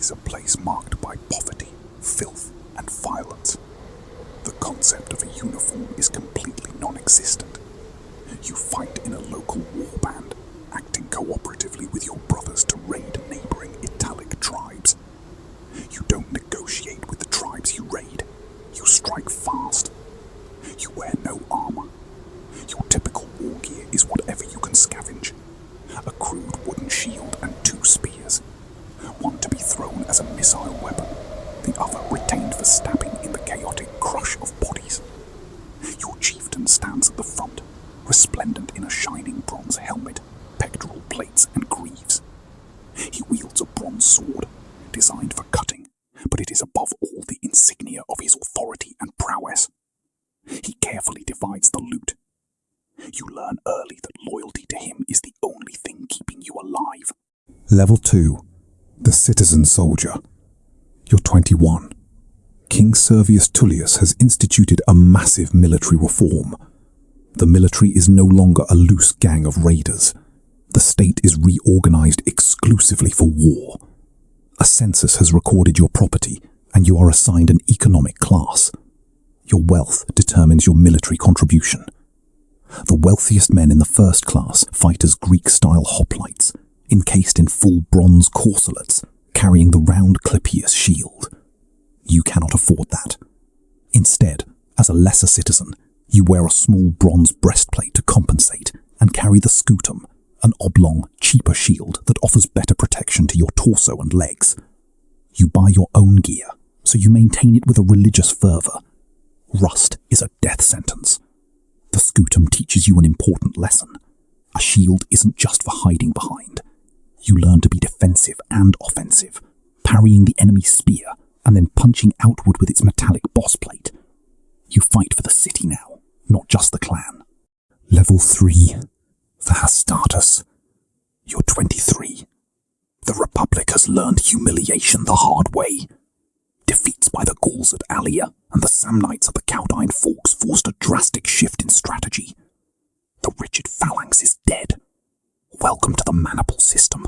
is a place marked by poverty, filth, and violence. The concept of a uniform is completely non-existent. You fight in a local warband, acting cooperatively with your brothers to raid neighboring Italic tribes. You don't negotiate with the tribes you raid. You strike fast. You wear no armor. Your typical war gear is whatever you can scavenge. A crude wooden shield and 2 spears. One to be thrown as a missile weapon, the other retained for stabbing in the chaotic crush of bodies. Your chieftain stands at the front, resplendent in a shining bronze helmet, pectoral plates and greaves. He wields a bronze sword, designed for cutting, but it is above all the insignia of his authority and prowess. He carefully divides the loot. You learn early that loyalty to him is the only thing keeping you alive. Level 2. The Citizen Soldier. You're 21. King Servius Tullius has instituted a massive military reform. The military is no longer a loose gang of raiders. The state is reorganized exclusively for war. A census has recorded your property, and you are assigned an economic class. Your wealth determines your military contribution. The wealthiest men in the first class fight as Greek-style hoplites, encased in full bronze corselets, carrying the round Clypeus shield. You cannot afford that. Instead, as a lesser citizen, you wear a small bronze breastplate to compensate and carry the scutum, an oblong, cheaper shield that offers better protection to your torso and legs. You buy your own gear, so you maintain it with a religious fervor. Rust is a death sentence. The scutum teaches you an important lesson. A shield isn't just for hiding behind. You learn to be defensive and offensive, parrying the enemy's spear and then punching outward with its metallic boss plate. You fight for the city now, not just the clan. Level 3. The Hastatus. You're 23. The Republic has learned humiliation the hard way. Defeats by the Gauls at Alia and the Samnites at the Caudine Forks forced a drastic shift in strategy. The rigid phalanx is dead. Welcome to the maniple system.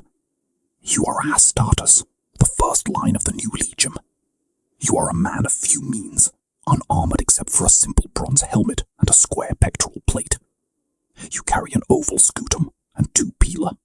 You are a Hastatus, the first line of the new legion. You are a man of few means, unarmored except for a simple bronze helmet and a square pectoral plate. You carry an oval scutum and 2 pila,